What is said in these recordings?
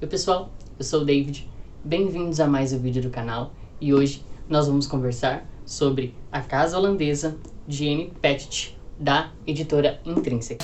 Oi pessoal, eu sou o David, bem-vindos a mais um vídeo do canal e hoje nós vamos conversar sobre A Casa Holandesa de Amy Pettit, da editora Intrínseca.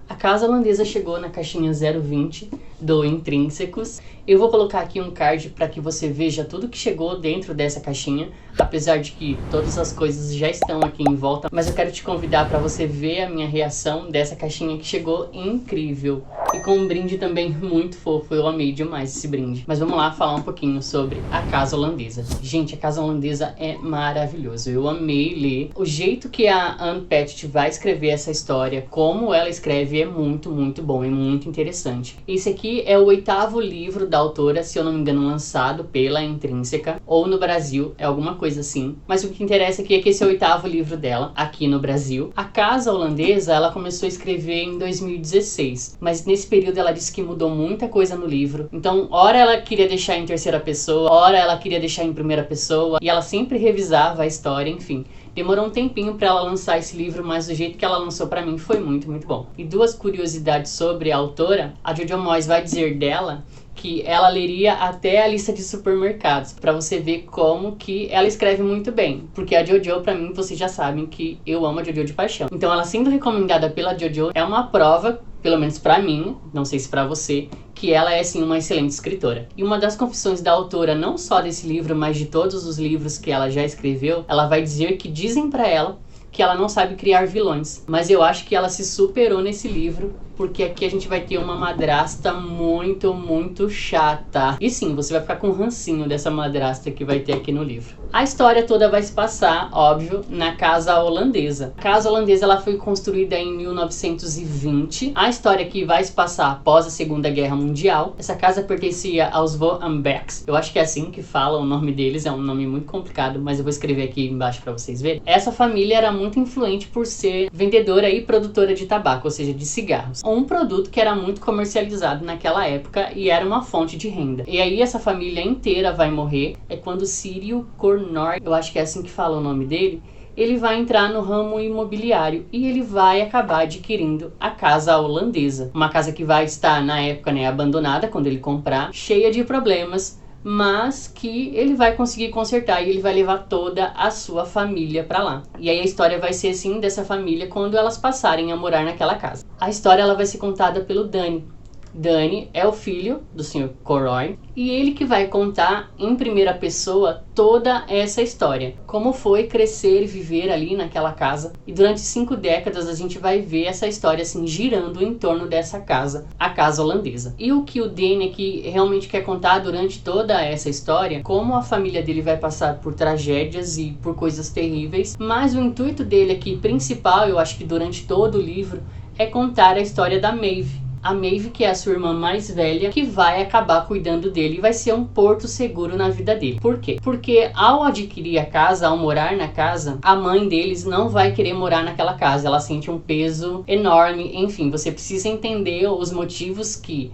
A Casa Holandesa chegou na caixinha 020 do Intrínsecos. Eu vou colocar aqui um card para que você veja tudo que chegou dentro dessa caixinha, apesar de que todas as coisas já estão aqui em volta, mas eu quero te convidar para você ver a minha reação dessa caixinha que chegou incrível. E com um brinde também muito fofo, eu amei demais esse brinde. Mas vamos lá falar um pouquinho sobre A Casa Holandesa. Gente, A Casa Holandesa é maravilhoso, eu amei ler. O jeito que a Amy Pettit vai escrever essa história, como ela escreve, é muito bom, é muito interessante. Esse aqui é o 8º livro da autora, se eu não me engano, lançado pela Intrínseca, ou no Brasil, é alguma coisa assim. Mas o que interessa aqui é que esse é o 8º livro dela, aqui no Brasil. A Casa Holandesa, ela começou a escrever em 2016, mas nesse período ela disse que mudou muita coisa no livro. Então, ora ela queria deixar em terceira pessoa, ora ela queria deixar em primeira pessoa, e ela sempre revisava a história, enfim. Demorou um tempinho para ela lançar esse livro, mas do jeito que ela lançou para mim foi muito bom. E duas curiosidades sobre a autora: a Jojo Moyes vai dizer dela que ela leria até a lista de supermercados, para você ver como que ela escreve muito bem. Porque a Jojo, pra mim, vocês já sabem que eu amo a Jojo de paixão. Então ela sendo recomendada pela Jojo é uma prova, pelo menos pra mim, não sei se pra você, que ela é sim uma excelente escritora. E uma das confissões da autora, não só desse livro, mas de todos os livros que ela já escreveu, ela vai dizer que dizem pra ela que ela não sabe criar vilões. Mas eu acho que ela se superou nesse livro, porque aqui a gente vai ter uma madrasta muito chata. E sim, você vai ficar com um rancinho dessa madrasta que vai ter aqui no livro. A história toda vai se passar, óbvio, na Casa Holandesa. A Casa Holandesa ela foi construída em 1920. A história aqui vai se passar após a Segunda Guerra Mundial. Essa casa pertencia aos Van Ambecks. Eu acho que é assim que fala o nome deles, é um nome muito complicado, mas eu vou escrever aqui embaixo para vocês verem. Essa família era muito influente por ser vendedora e produtora de tabaco, ou seja, de cigarros. Um produto que era muito comercializado naquela época e era uma fonte de renda. E aí essa família inteira vai morrer. É quando Círio Cornor, eu acho que é assim que fala o nome dele, ele vai entrar no ramo imobiliário e ele vai acabar adquirindo a Casa Holandesa. Uma casa que vai estar, na época, abandonada quando ele comprar, cheia de problemas, mas que ele vai conseguir consertar e ele vai levar toda a sua família pra lá. E aí a história vai ser assim dessa família quando elas passarem a morar naquela casa. A história ela vai ser contada pelo Danny. Danny é o filho do Sr. Corroy e ele que vai contar em primeira pessoa toda essa história. Como foi crescer e viver ali naquela casa. E durante 5 décadas a gente vai ver essa história assim girando em torno dessa casa, a Casa Holandesa. E o que o Danny aqui realmente quer contar durante toda essa história, como a família dele vai passar por tragédias e por coisas terríveis. Mas o intuito dele aqui principal, eu acho que durante todo o livro, é contar a história da Maeve. A Maeve, que é a sua irmã mais velha, que vai acabar cuidando dele e vai ser um porto seguro na vida dele. Por quê? Porque ao adquirir a casa, ao morar na casa, a mãe deles não vai querer morar naquela casa. Ela sente um peso enorme. Enfim, você precisa entender os motivos que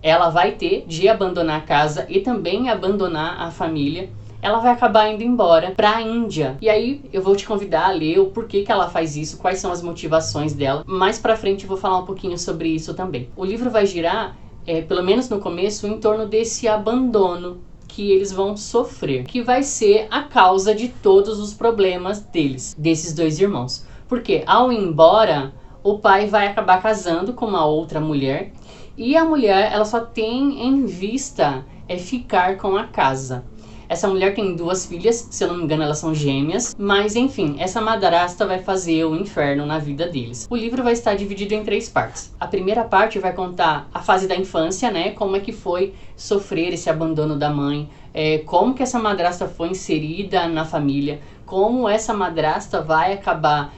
ela vai ter de abandonar a casa e também abandonar a família. Ela vai acabar indo embora para a Índia. E aí eu vou te convidar a ler o porquê que ela faz isso, quais são as motivações dela. Mais pra frente eu vou falar um pouquinho sobre isso também. O livro vai girar, pelo menos no começo, em torno desse abandono que eles vão sofrer, que vai ser a causa de todos os problemas deles, desses 2 irmãos. Porque ao ir embora, o pai vai acabar casando com uma outra mulher e a mulher ela só tem em vista ficar com a casa. Essa mulher tem 2 filhas, se eu não me engano elas são gêmeas, mas enfim, essa madrasta vai fazer o inferno na vida deles. O livro vai estar dividido em 3 partes. A primeira parte vai contar a fase da infância, como é que foi sofrer esse abandono da mãe, como que essa madrasta foi inserida na família, como essa madrasta vai acabar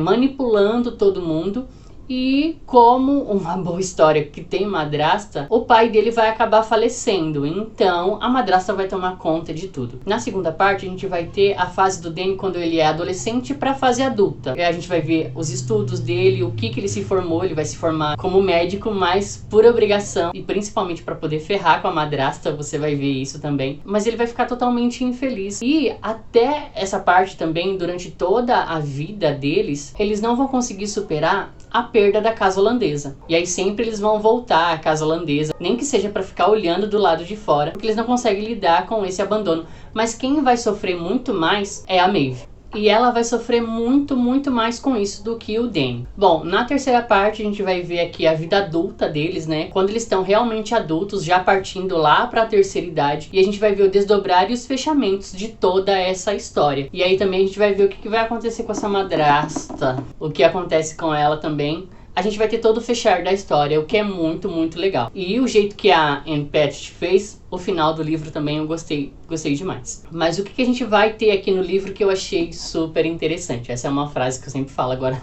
manipulando todo mundo. E como uma boa história que tem madrasta, o pai dele vai acabar falecendo. Então a madrasta vai tomar conta de tudo. Na segunda parte a gente vai ter a fase do Danny quando ele é adolescente para a fase adulta. E a gente vai ver os estudos dele, o que ele se formou. Ele vai se formar como médico, mas por obrigação e principalmente para poder ferrar com a madrasta. Você vai ver isso também. Mas ele vai ficar totalmente infeliz. E até essa parte também, durante toda a vida deles, eles não vão conseguir superar a perda da casa holandesa. E aí sempre eles vão voltar à casa holandesa, nem que seja para ficar olhando do lado de fora, porque eles não conseguem lidar com esse abandono. Mas quem vai sofrer muito mais é a Maeve. E ela vai sofrer muito, muito mais com isso do que o Danny. Bom, na terceira parte a gente vai ver aqui a vida adulta deles, né? Quando eles estão realmente adultos, já partindo lá para a terceira idade. E a gente vai ver o desdobrar e os fechamentos de toda essa história. E aí também a gente vai ver o que vai acontecer com essa madrasta. O que acontece com ela também. A gente vai ter todo o fechar da história, o que é muito, muito legal. E o jeito que a Ann Patchett fez, o final do livro também eu gostei demais. Mas o que a gente vai ter aqui no livro que eu achei super interessante? Essa é uma frase que eu sempre falo agora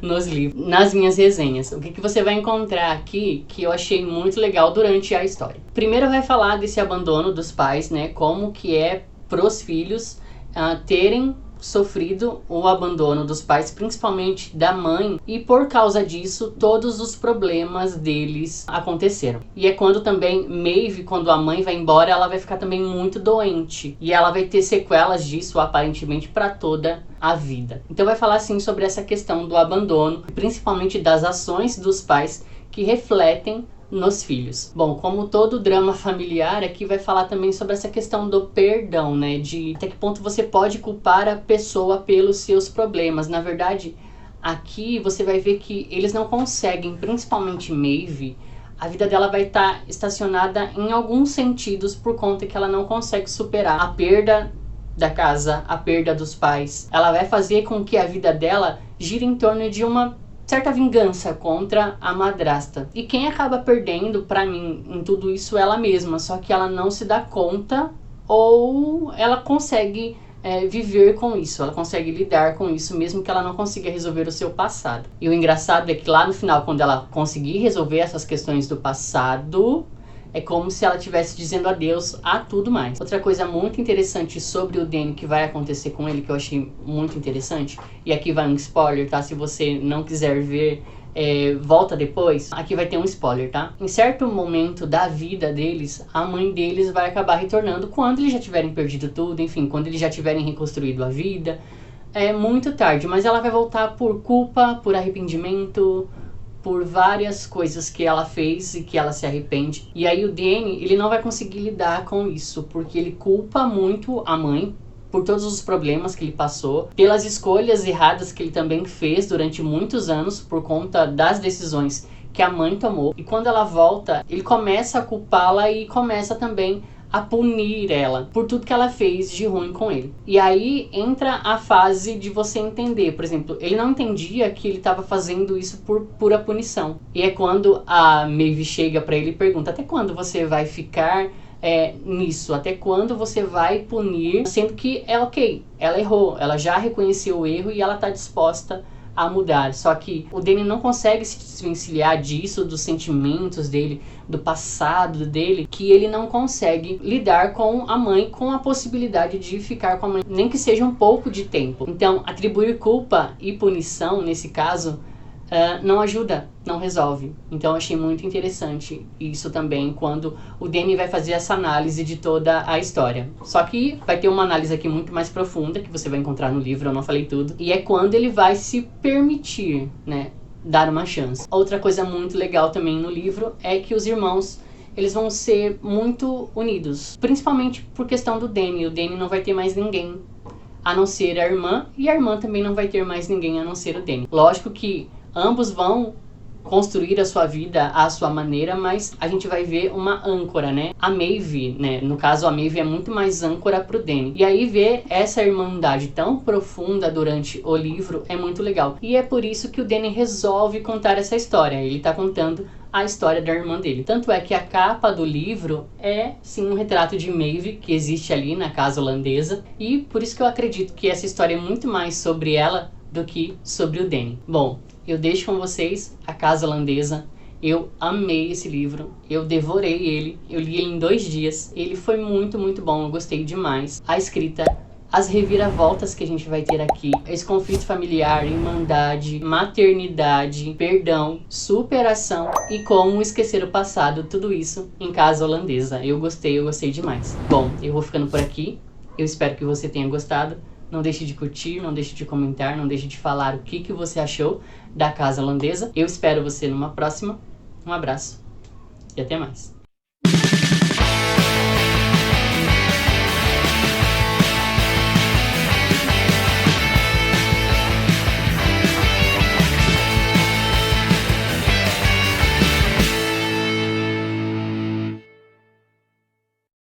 nos livros, nas minhas resenhas. O que você vai encontrar aqui que eu achei muito legal durante a história? Primeiro vai falar desse abandono dos pais, né? Como que é pros filhos terem sofrido o abandono dos pais, principalmente da mãe, e por causa disso todos os problemas deles aconteceram. E é quando também Maeve, quando a mãe vai embora, ela vai ficar também muito doente e ela vai ter sequelas disso aparentemente para toda a vida. Então vai falar assim sobre essa questão do abandono, principalmente das ações dos pais que refletem nos filhos. Bom, como todo drama familiar, aqui vai falar também sobre essa questão do perdão, né? De até que ponto você pode culpar a pessoa pelos seus problemas. Na verdade, aqui você vai ver que eles não conseguem, principalmente Maeve, a vida dela vai estar estacionada em alguns sentidos por conta que ela não consegue superar a perda da casa, a perda dos pais. Ela vai fazer com que a vida dela gire em torno de uma certa vingança contra a madrasta. E quem acaba perdendo, pra mim, em tudo isso, ela mesma. Só que ela não se dá conta ou ela consegue viver com isso. Ela consegue lidar com isso, mesmo que ela não consiga resolver o seu passado. E o engraçado é que lá no final, quando ela conseguir resolver essas questões do passado, é como se ela estivesse dizendo adeus a tudo mais. Outra coisa muito interessante sobre o Danny que vai acontecer com ele, que eu achei muito interessante, e aqui vai um spoiler, tá? Se você não quiser ver, volta depois. Aqui vai ter um spoiler, tá? Em certo momento da vida deles, a mãe deles vai acabar retornando quando eles já tiverem perdido tudo, enfim, quando eles já tiverem reconstruído a vida. É muito tarde, mas ela vai voltar por culpa, por arrependimento, por várias coisas que ela fez e que ela se arrepende. E aí o Danny, ele não vai conseguir lidar com isso, porque ele culpa muito a mãe por todos os problemas que ele passou, pelas escolhas erradas que ele também fez durante muitos anos por conta das decisões que a mãe tomou. E quando ela volta, ele começa a culpá-la e começa também a punir ela por tudo que ela fez de ruim com ele. E aí entra a fase de você entender, por exemplo, ele não entendia que ele estava fazendo isso por pura punição. E é quando a Maeve chega para ele e pergunta: até quando você vai ficar nisso? Até quando você vai punir? Sendo que ok, ela errou, ela já reconheceu o erro e ela está disposta a mudar. Só que o Danny não consegue se desvencilhar disso, dos sentimentos dele, do passado dele, que ele não consegue lidar com a mãe, com a possibilidade de ficar com a mãe, nem que seja um pouco de tempo. Então, atribuir culpa e punição, nesse caso, não ajuda, não resolve. Então, eu achei muito interessante isso também, quando o Danny vai fazer essa análise de toda a história. Só que vai ter uma análise aqui muito mais profunda, que você vai encontrar no livro, eu não falei tudo. E é quando ele vai se permitir, né, dar uma chance. Outra coisa muito legal também no livro é que os irmãos, eles vão ser muito unidos. Principalmente por questão do Danny. O Danny não vai ter mais ninguém a não ser a irmã, e a irmã também não vai ter mais ninguém a não ser o Danny. Lógico que ambos vão construir a sua vida à sua maneira, mas a gente vai ver uma âncora, né? A Maeve, né? No caso, a Maeve é muito mais âncora pro Danny. E aí ver essa irmandade tão profunda durante o livro é muito legal. E é por isso que o Danny resolve contar essa história. Ele tá contando a história da irmã dele. Tanto é que a capa do livro é, sim, um retrato de Maeve, que existe ali na casa holandesa. E por isso que eu acredito que essa história é muito mais sobre ela do que sobre o Danny. Bom, eu deixo com vocês A Casa Holandesa. Eu amei esse livro, eu devorei ele, eu li ele em 2 dias. Ele foi muito, muito bom, eu gostei demais. A escrita, as reviravoltas que a gente vai ter aqui, esse conflito familiar, irmandade, maternidade, perdão, superação e como esquecer o passado, tudo isso em Casa Holandesa. Eu gostei demais. Bom, eu vou ficando por aqui, eu espero que você tenha gostado. Não deixe de curtir, não deixe de comentar, não deixe de falar o que você achou da casa holandesa. Eu espero você numa próxima. Um abraço e até mais.